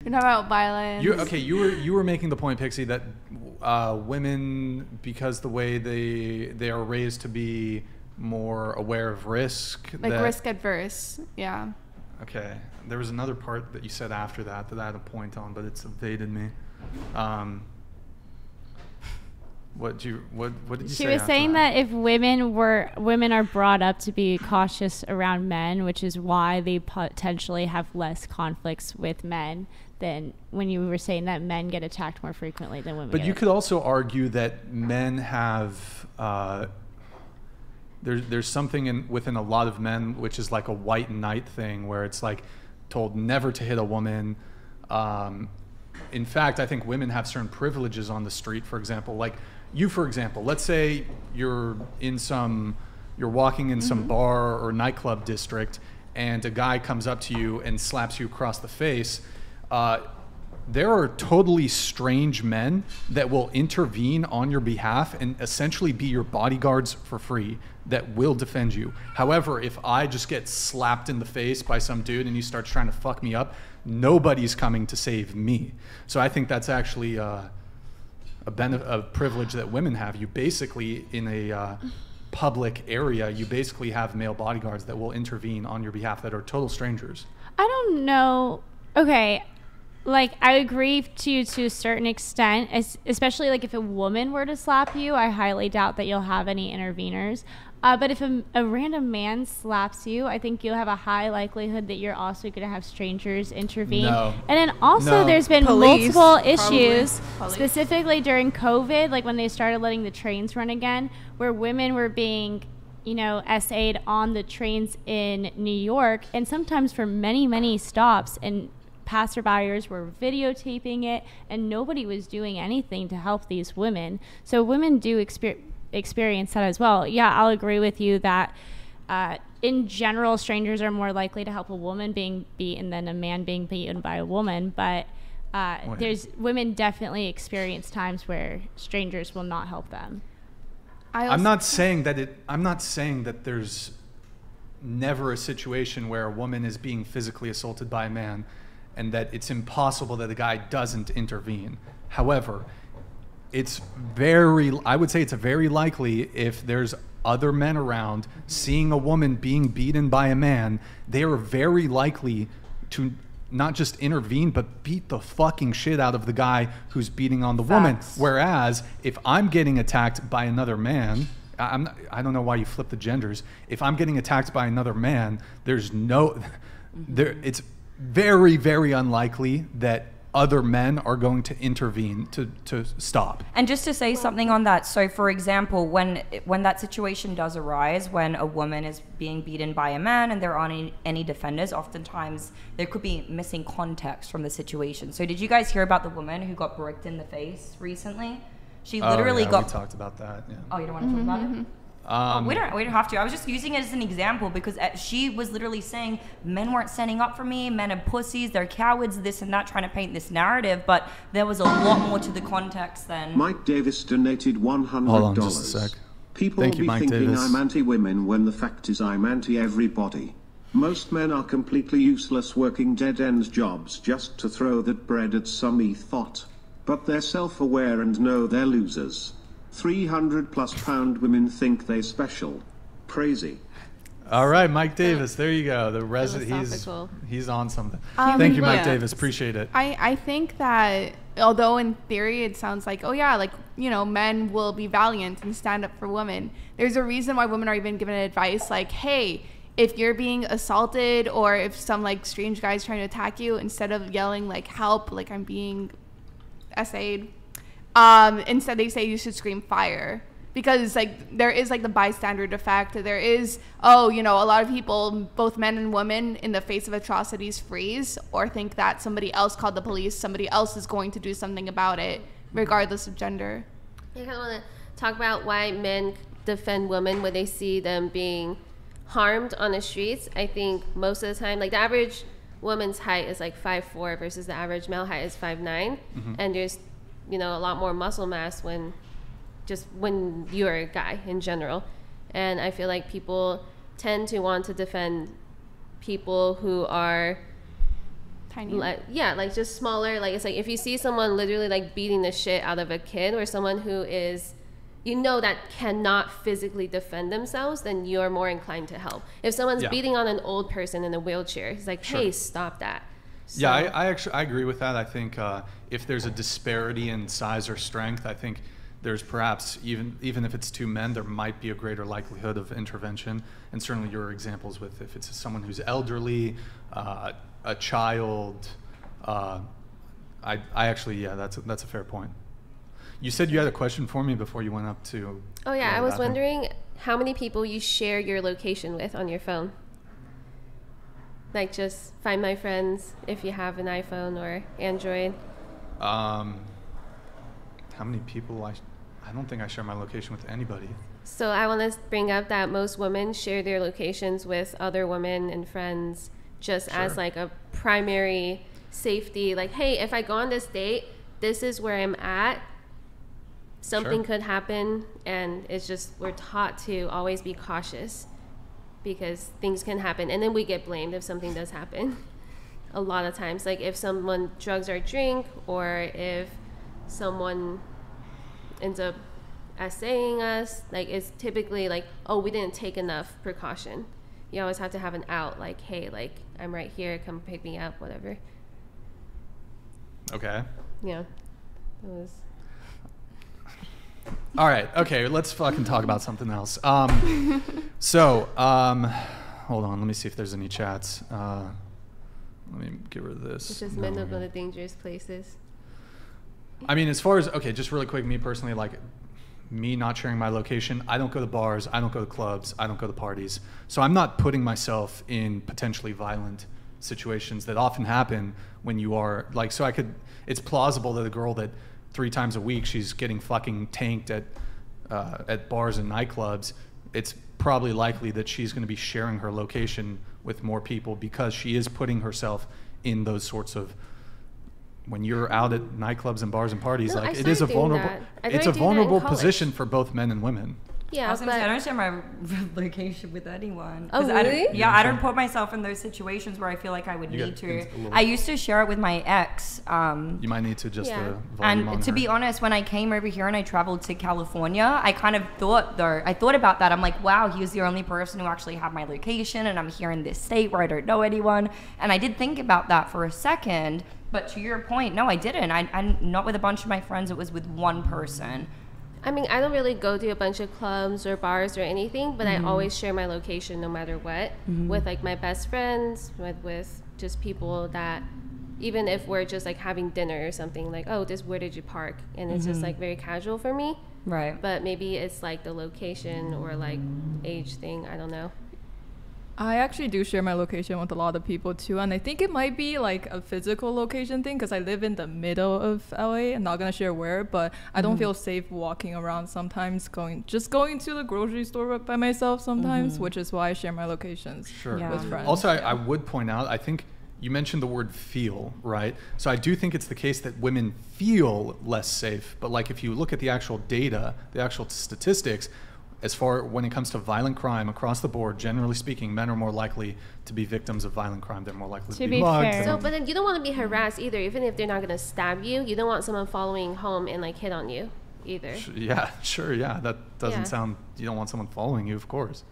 You're talking about violence. You were making the point, Pixie, that women, because the way they are raised to be more aware of risk, like risk adverse. Yeah. Okay. There was another part that you said after that I had a point on, but it's evaded me. What did you say? She was saying that if women are brought up to be cautious around men, which is why they potentially have less conflicts with men than when you were saying that men get attacked more frequently than women. But you could also argue that men have there's something within a lot of men which is like a white knight thing, where it's like told never to hit a woman. In fact, I think women have certain privileges on the street. For example, like you, for example, let's say you're walking in some bar or nightclub district, and a guy comes up to you and slaps you across the face. There are totally strange men that will intervene on your behalf and essentially be your bodyguards for free, that will defend you. However, if I just get slapped in the face by some dude and he starts trying to fuck me up, nobody's coming to save me. So I think that's actually a privilege that women have. You basically, in a public area, you basically have male bodyguards that will intervene on your behalf that are total strangers. I don't know. Okay. Like, I agree to you to a certain extent, especially like if a woman were to slap you, I highly doubt that you'll have any interveners. But if a random man slaps you, I think you'll have a high likelihood that you're also going to have strangers intervene. No. And then also there's been Police, multiple issues, Police. specifically during COVID, like when they started letting the trains run again, where women were being, essayed on the trains in New York, and sometimes for many, many stops, and passerbyers were videotaping it, and nobody was doing anything to help these women. So women do experience that as well. Yeah, I'll agree with you that in general, strangers are more likely to help a woman being beaten than a man being beaten by a woman. But women definitely experience times where strangers will not help them. I'm not saying that there's never a situation where a woman is being physically assaulted by a man and that it's impossible that the guy doesn't intervene. However, I would say it's very likely, if there's other men around seeing a woman being beaten by a man, they are very likely to not just intervene, but beat the fucking shit out of the guy who's beating on the woman. Whereas if I'm getting attacked by another man, I don't know why you flip the genders. If I'm getting attacked by another man, it's very, very unlikely that other men are going to intervene to stop. And just to say something on that, so for example, when that situation does arise, when a woman is being beaten by a man and there aren't any defenders, oftentimes there could be missing context from the situation. So did you guys hear about the woman who got bricked in the face recently? She literally got... we talked about that, yeah. Oh, you don't want to talk about it? We don't have to. I was just using it as an example because she was literally saying men weren't standing up for me, men are pussies, they're cowards, this and that, trying to paint this narrative, but there was a lot more to the context than... Mike Davis donated $100. Hold on just a sec. People Thank you, be Mike thinking Davis. I'm anti-women when the fact is I'm anti-everybody. Most men are completely useless working dead-end jobs just to throw that bread at some thought. But they're self-aware and know they're losers. 300+ pound women think they special. Crazy. All right, Mike Davis. There you go. The resident. He's on something. Thank you, Mike Davis. Appreciate it. I think that although in theory it sounds like, oh yeah, like, men will be valiant and stand up for women. There's a reason why women are even given advice like, hey, if you're being assaulted or if some like strange guy's trying to attack you, instead of yelling like help, like I'm being essayed, instead they say you should scream fire, because like there is like the bystander effect. There is a lot of people, both men and women, in the face of atrocities freeze or think that somebody else called the police, somebody else is going to do something about it regardless of gender. I kind of want to talk about why men defend women when they see them being harmed on the streets. I think most of the time, like the average woman's height is like 5'4" versus the average male height is 5'9", and there's a lot more muscle mass when you're a guy in general. And I feel like people tend to want to defend people who are Tiny. Like just smaller. Like it's like if you see someone literally like beating the shit out of a kid, or someone who is, that cannot physically defend themselves, then you're more inclined to help. If someone's beating on an old person in a wheelchair, he's like, hey, stop that. So, yeah, I agree with that. I think if there's a disparity in size or strength, I think there's perhaps, even if it's two men, there might be a greater likelihood of intervention. And certainly your examples with if it's someone who's elderly, a child, I actually, that's a fair point. You said you had a question for me before you went up to. Oh yeah, I was wondering how many people you share your location with on your phone. Like just Find My Friends if you have an iPhone or Android. How many people? I don't think I share my location with anybody. So I want to bring up that most women share their locations with other women and friends just as like a primary safety. Like, hey, if I go on this date, this is where I'm at. Something could happen, and it's just we're taught to always be cautious because things can happen, and then we get blamed if something does happen. A lot of times, like if someone drugs our drink, or if someone ends up assaying us, like it's typically like, oh, we didn't take enough precaution. You always have to have an out, like, hey, like I'm right here, come pick me up, whatever. Okay. Yeah. It was. All right. Okay. Let's fucking talk about something else. Hold on. Let me see if there's any chats. Let me get rid of this. It's just men don't go to dangerous places. I mean, as far as, okay, just really quick, me personally, like me not sharing my location, I don't go to bars, I don't go to clubs, I don't go to parties. So I'm not putting myself in potentially violent situations that often happen when you are like, it's plausible that a girl that 3 times a week she's getting fucking tanked at bars and nightclubs, it's probably likely that she's going to be sharing her location with more people because she is putting herself in those sorts of, when you're out at nightclubs and bars and parties, No, like it is a vulnerable position for both men and women. Yeah, I was gonna say, I don't share my location with anyone. Oh, really? I don't put myself in those situations where I feel like I would need to. I used to share it with my ex. You might need to just volume and on to be honest, when I came over here and I traveled to California, I kind of thought about that. I'm like, wow, he was the only person who actually had my location, and I'm here in this state where I don't know anyone. And I did think about that for a second, but to your point, no, I didn't. I'm not with a bunch of my friends. It was with one person. I mean, I don't really go to a bunch of clubs or bars or anything, but I always share my location no matter what with like my best friends, with just people that, even if we're just like having dinner or something, like, oh, where did you park? And it's just like very casual for me. Right. But maybe it's like the location or like age thing. I don't know. I actually do share my location with a lot of people too, and I think it might be like a physical location thing because I live in the middle of LA. I'm not gonna share where, but I don't feel safe walking around sometimes, going to the grocery store by myself sometimes, which is why I share my locations with friends. Also, I would point out, I think you mentioned the word feel, right? So I do think it's the case that women feel less safe, but like if you look at the actual data, the actual statistics, as far when it comes to violent crime across the board, generally speaking, men are more likely to be victims of violent crime. They're more likely to be mugged. So, but then you don't want to be harassed either, even if they're not going to stab you. You don't want someone following home and like hit on you either. Yeah, sure. Yeah, that doesn't sound. You don't want someone following you, of course.